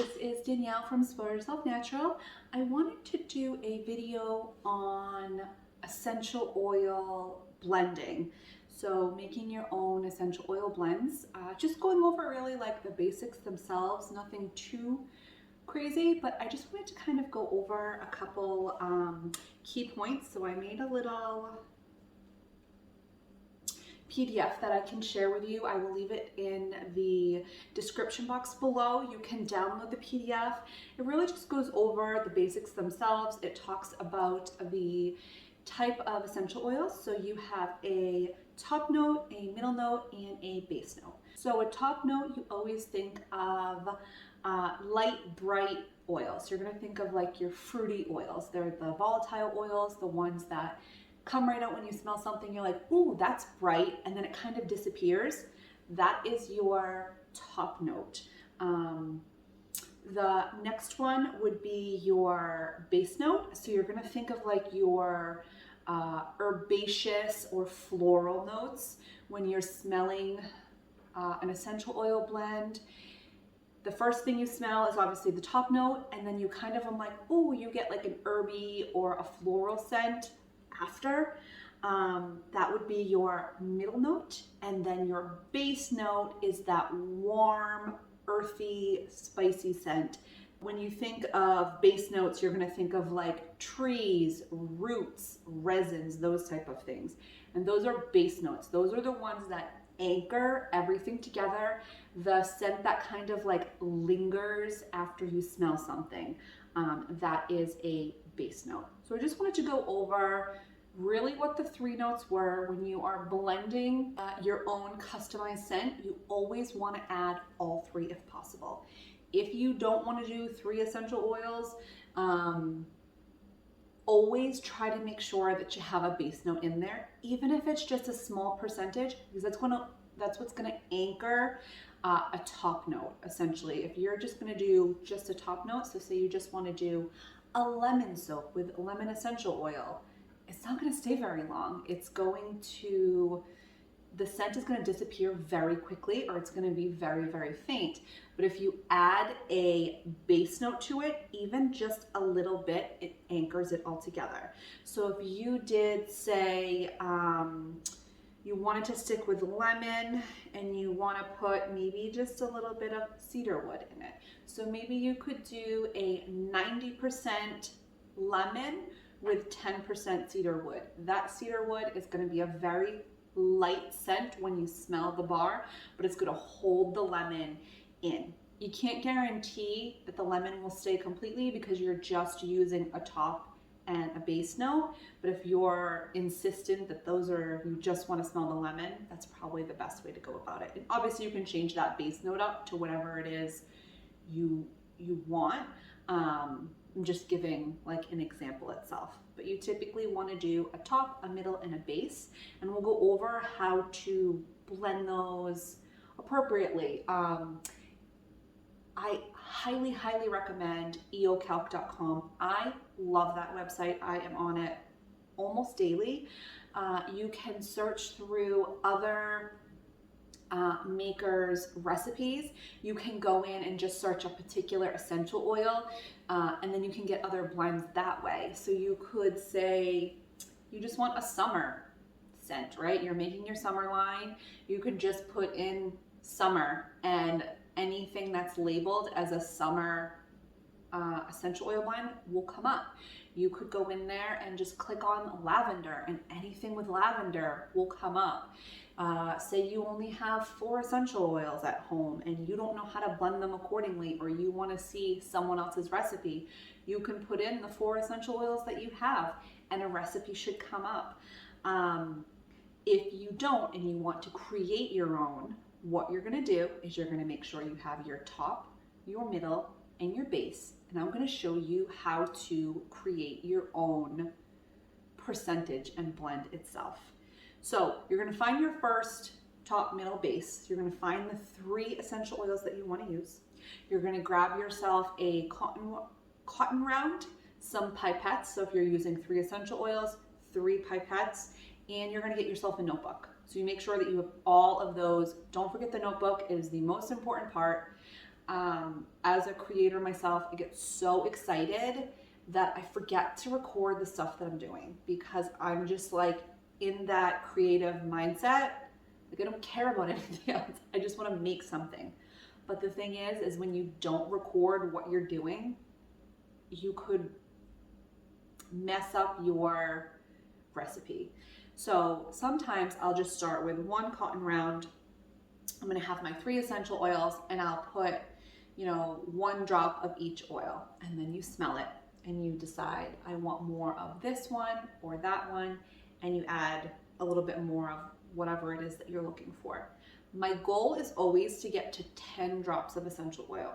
this is Danielle from Spoil Yourself Natural. I wanted to do a video on essential oil blending. So making your own essential oil blends, just going over really like the basics themselves, nothing too crazy, but I just wanted to kind of go over a couple key points. So I made a little PDF that I can share with you. I will leave it in the description box below. You can download the PDF. It really just goes over the basics themselves. It talks about the type of essential oils. So you have a top note, a middle note, and a base note. So a top note, you always think of light, bright oils. You're gonna think of like your fruity oils. They're the volatile oils, the ones that come right out when you smell something. You're like, ooh, that's bright, and then it kind of disappears. That is your top note. The next one would be your base note. So you're gonna think of like your herbaceous or floral notes when you're smelling an essential oil blend. The first thing you smell is obviously the top note, and then you kind of, I'm like, ooh, you get like an herby or a floral scent after. That would be your middle note, and then your base note is that warm, earthy, spicy scent. When you think of base notes, you're going to think of like trees, roots, resins, those type of things. And those are base notes. Those are the ones that anchor everything together. The scent that kind of like lingers after you smell something, that is a base note. So I just wanted to go over really what the three notes were. When you are blending your own customized scent, you always want to add all three if possible. If you don't want to do 3 essential oils, always try to make sure that you have a base note in there, even if it's just a small percentage, because that's what's going to anchor a top note. Essentially, if you're just going to do just a top note, so say you just want to do a lemon soap with lemon essential oil, it's not going to stay very long. The scent is going to disappear very quickly, or it's going to be very, very faint. But if you add a base note to it, even just a little bit, it anchors it all together. So if you did say you wanted to stick with lemon and you want to put maybe just a little bit of cedar wood in it. So maybe you could do a 90% lemon with 10% cedar wood. That cedar wood is going to be a very light scent when you smell the bar, but it's going to hold the lemon in. You can't guarantee that the lemon will stay completely because you're just using a top and a base note, but if you're insistent that you just want to smell the lemon, that's probably the best way to go about it. And obviously you can change that base note up to whatever it is you want. I'm just giving like an example itself, but you typically want to do a top, a middle, and a base, and we'll go over how to blend those appropriately. I highly recommend eocalc.com. I love that website. I am on it almost daily. You can search through other makers' recipes. You can go in and just search a particular essential oil, and then you can get other blends that way. So you could say you just want a summer scent, right? You're making your summer line. You could just put in summer, and anything that's labeled as a summer essential oil blend will come up. You could go in there and just click on lavender, and anything with lavender will come up. Say you only have 4 essential oils at home and you don't know how to blend them accordingly, or you want to see someone else's recipe, you can put in the 4 essential oils that you have and a recipe should come up. If you don't and you want to create your own, what you're going to do is you're going to make sure you have your top, your middle, and your base. And I'm going to show you how to create your own percentage and blend itself. So you're going to find your first top, middle, base. You're going to find the 3 essential oils that you want to use. You're going to grab yourself a cotton round, some pipettes. So if you're using 3 essential oils, 3 pipettes, and you're going to get yourself a notebook. So you make sure that you have all of those. Don't forget the notebook. It is the most important part. As a creator myself, I get so excited that I forget to record the stuff that I'm doing because I'm just like in that creative mindset. Like I don't care about anything else. I just want to make something. But the thing is when you don't record what you're doing, you could mess up your recipe. So sometimes I'll just start with one cotton round. I'm going to have my 3 essential oils and I'll put, 1 drop of each oil, and then you smell it and you decide I want more of this one or that one, and you add a little bit more of whatever it is that you're looking for. My goal is always to get to 10 drops of essential oil.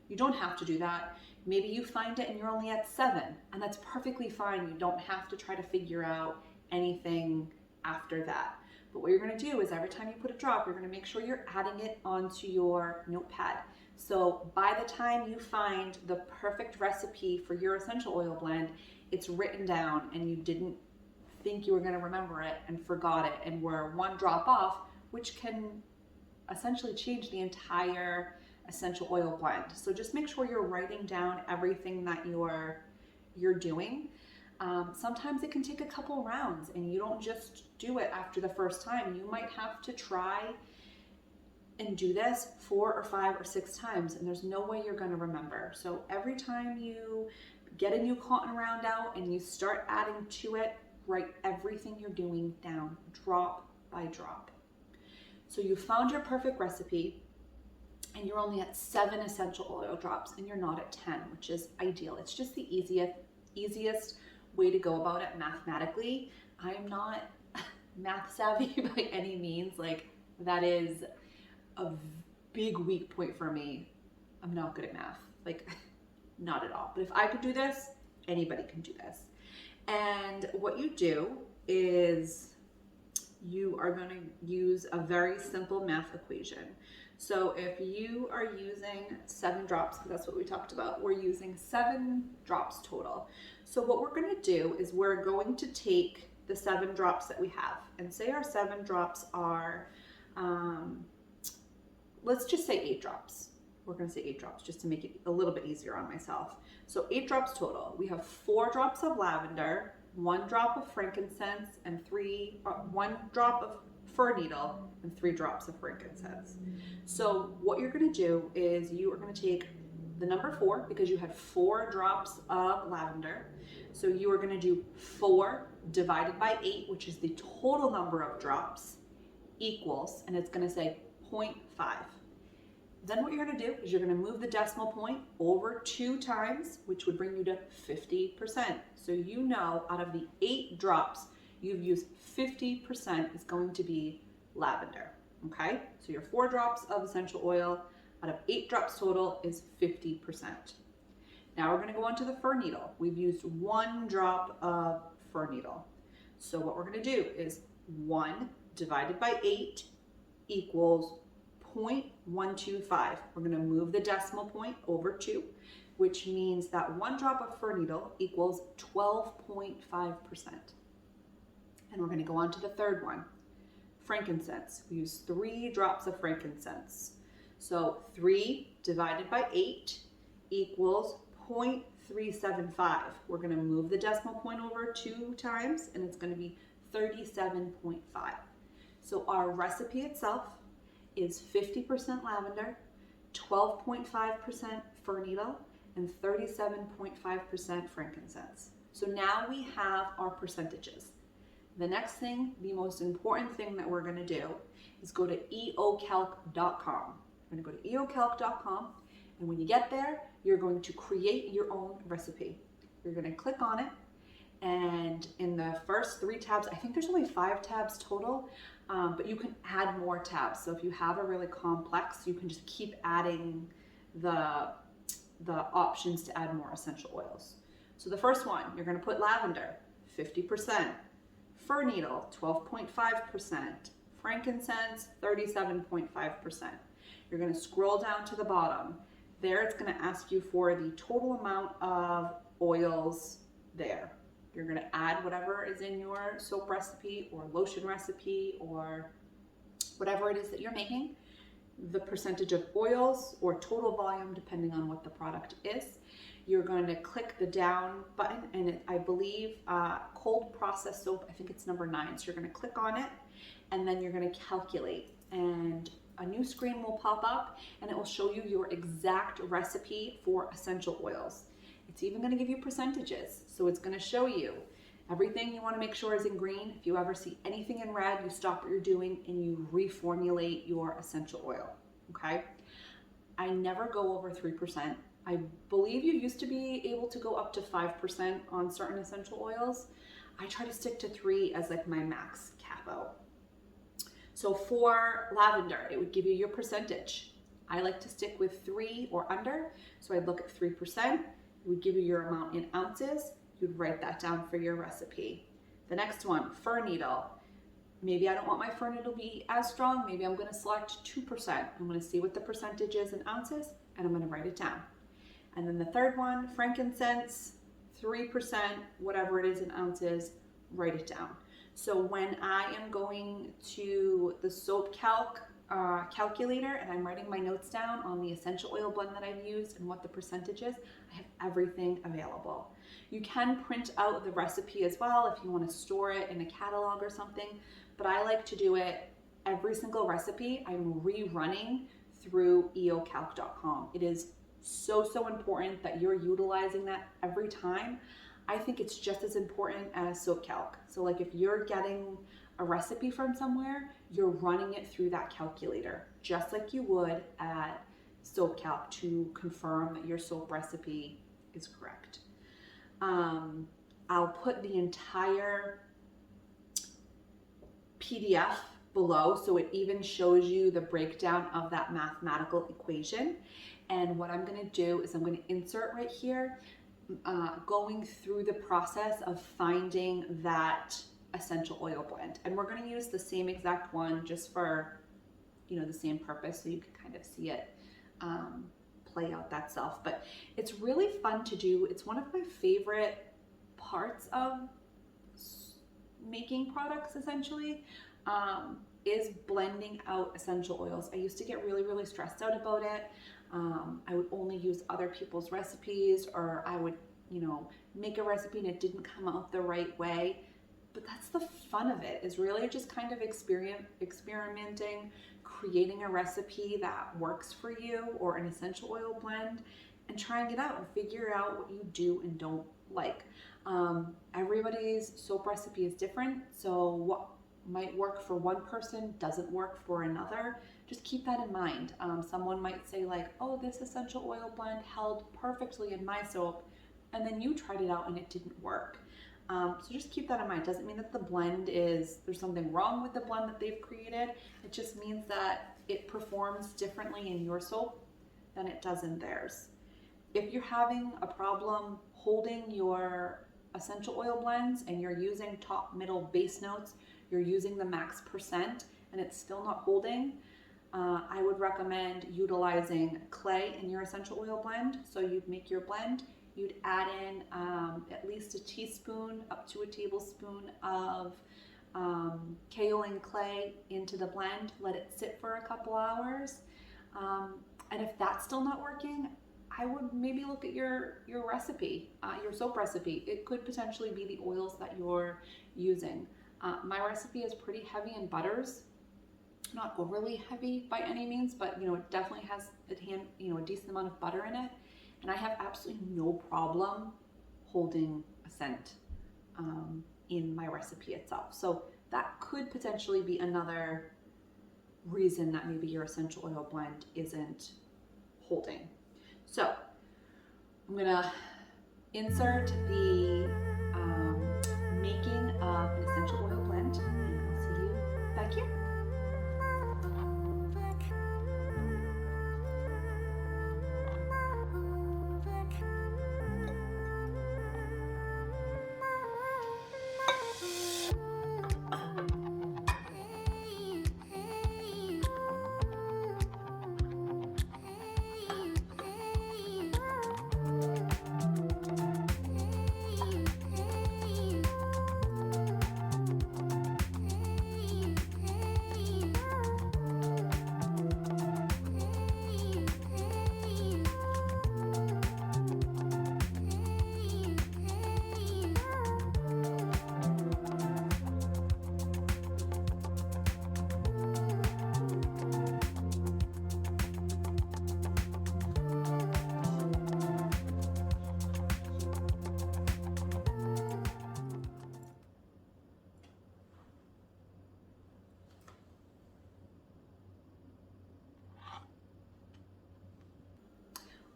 You don't have to do that. Maybe you find it and you're only at 7, and that's perfectly fine. You don't have to try to figure out anything after that. But what you're going to do is every time you put a drop, you're going to make sure you're adding it onto your notepad. So by the time you find the perfect recipe for your essential oil blend, it's written down and you didn't think you were going to remember it and forgot it and were 1 drop off, which can essentially change the entire essential oil blend. So just make sure you're writing down everything that you're doing. Sometimes it can take a couple rounds and you don't just do it after the first time. You might have to try and do this 4 or 5 or 6 times, and there's no way you're going to remember. So every time you get a new cotton round out and you start adding to it, write everything you're doing down, drop by drop. So you found your perfect recipe and you're only at 7 essential oil drops and you're not at 10, which is ideal. It's just the easiest way to go about it mathematically. I am not math savvy by any means. Like that is a big weak point for me. I'm not good at math, like not at all. But if I could do this, anybody can do this. And what you do is you are going to use a very simple math equation. So if you are using 7 drops, because that's what we talked about, we're using 7 drops total. So what we're going to do is we're going to take the 7 drops that we have, and say our 7 drops are, let's just say 8 drops. We're going to say 8 drops just to make it a little bit easier on myself. So 8 drops total. We have 4 drops of lavender, 1 drop of frankincense, and 1 drop of fir needle, and 3 drops of frankincense. So what you're going to do is you are going to take the number 4 because you had 4 drops of lavender. So you are going to do 4 divided by 8, which is the total number of drops, equals, and it's going to say 0.5. Then what you're going to do is you're going to move the decimal point over 2 times, which would bring you to 50%. So you know out of the 8 drops you've used, 50% is going to be lavender. Okay, so your 4 drops of essential oil out of 8 drops total is 50%. Now we're going to go on to the fir needle. We've used 1 drop of fir needle. So what we're going to do is 1 divided by 8 equals 0.125. We're going to move the decimal point over 2, which means that 1 drop of fir needle equals 12.5%. And we're going to go on to the third one. Frankincense. We use 3 drops of frankincense. So 3 divided by 8 equals 0.375. We're going to move the decimal point over 2 times, and it's going to be 37.5. So our recipe itself is 50% lavender, 12.5% fir needle, and 37.5% frankincense. So now we have our percentages. The next thing, the most important thing that we're going to do is go to eocalc.com. We're going to go to eocalc.com, and when you get there, you're going to create your own recipe. You're going to click on it, and in the first 3 tabs, I think there's only 5 tabs total, but you can add more tabs. So if you have a really complex, you can just keep adding the options to add more essential oils. So the first one, you're going to put lavender, 50%. Fir needle, 12.5%, frankincense, 37.5%. You're going to scroll down to the bottom. There it's going to ask you for the total amount of oils there. You're going to add whatever is in your soap recipe or lotion recipe or whatever it is that you're making. the percentage of oils or total volume, depending on what the product is. You're going to click the down button, and I believe cold process soap, I think it's number 9. So you're going to click on it, and then you're going to calculate, and a new screen will pop up, and it will show you your exact recipe for essential oils. It's even going to give you percentages. So it's going to show you everything you want to make sure is in green. If you ever see anything in red, you stop what you're doing and you reformulate your essential oil, okay? I never go over 3%. I believe you used to be able to go up to 5% on certain essential oils. I try to stick to 3 as like my max capo. So for lavender, it would give you your percentage. I like to stick with 3 or under, so I'd look at 3%. It would give you your amount in ounces. You'd write that down for your recipe. The next one, fir needle. Maybe I don't want my fir needle to be as strong. Maybe I'm gonna select 2%. I'm gonna see what the percentage is in ounces, and I'm gonna write it down. And then the third one, frankincense, 3%, whatever it is in ounces, write it down. So when I am going to the soap calculator and I'm writing my notes down on the essential oil blend that I've used and what the percentage is, I have everything available. You can print out the recipe as well if you want to store it in a catalog or something, but I like to do it every single recipe. I'm rerunning through eocalc.com. It is so important that you're utilizing that every time. I think it's just as important as SoapCalc. So like if you're getting a recipe from somewhere, you're running it through that calculator, just like you would at SoapCalc to confirm that your soap recipe is correct. I'll put the entire PDF below, so it even shows you the breakdown of that mathematical equation. And what I'm gonna do is I'm gonna insert right here, going through the process of finding that essential oil blend. And we're gonna use the same exact one just for, the same purpose, so you can kind of see it play out that self. But it's really fun to do. It's one of my favorite parts of making products, essentially, is blending out essential oils. I used to get really stressed out about it. I would only use other people's recipes, or I would, make a recipe and it didn't come out the right way. But that's the fun of it, is really just kind of experimenting, creating a recipe that works for you, or an essential oil blend, and trying it out and figure out what you do and don't like. Everybody's soap recipe is different, so what might work for one person doesn't work for another. Just keep that in mind. Someone might say like, oh, this essential oil blend held perfectly in my soap, and then you tried it out and it didn't work. So just keep that in mind. It doesn't mean that the blend there's something wrong with the blend that they've created. It just means that it performs differently in your soap than it does in theirs. If you're having a problem holding your essential oil blends and you're using top, middle, base notes, you're using the max percent and it's still not holding, I would recommend utilizing clay in your essential oil blend. So you'd make your blend, you'd add in at least a teaspoon up to a tablespoon of kaolin clay into the blend, let it sit for a couple hours. And if that's still not working, I would maybe look at your recipe, your soap recipe. It could potentially be the oils that you're using. My recipe is pretty heavy in butters, not overly heavy by any means, but it definitely has a decent amount of butter in it, and I have absolutely no problem holding a scent in my recipe itself. So that could potentially be another reason that maybe your essential oil blend isn't holding. So I'm gonna insert the making of an essential oil blend, and I'll see you back here.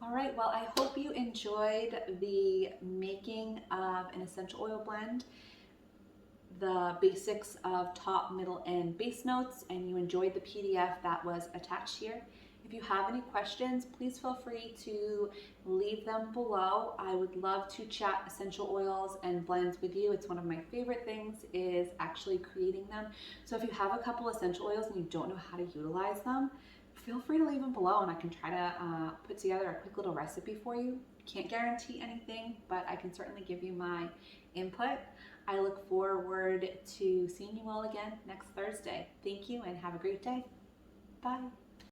All right, well, I hope you enjoyed the making of an essential oil blend, the basics of top, middle, and base notes, and you enjoyed the PDF that was attached here. If you have any questions, please feel free to leave them below. I would love to chat essential oils and blends with you. It's one of my favorite things is actually creating them. So if you have a couple essential oils and you don't know how to utilize them, feel free to leave them below and I can try to put together a quick little recipe for you. Can't guarantee anything, but I can certainly give you my input. I look forward to seeing you all again next Thursday. Thank you and have a great day. Bye.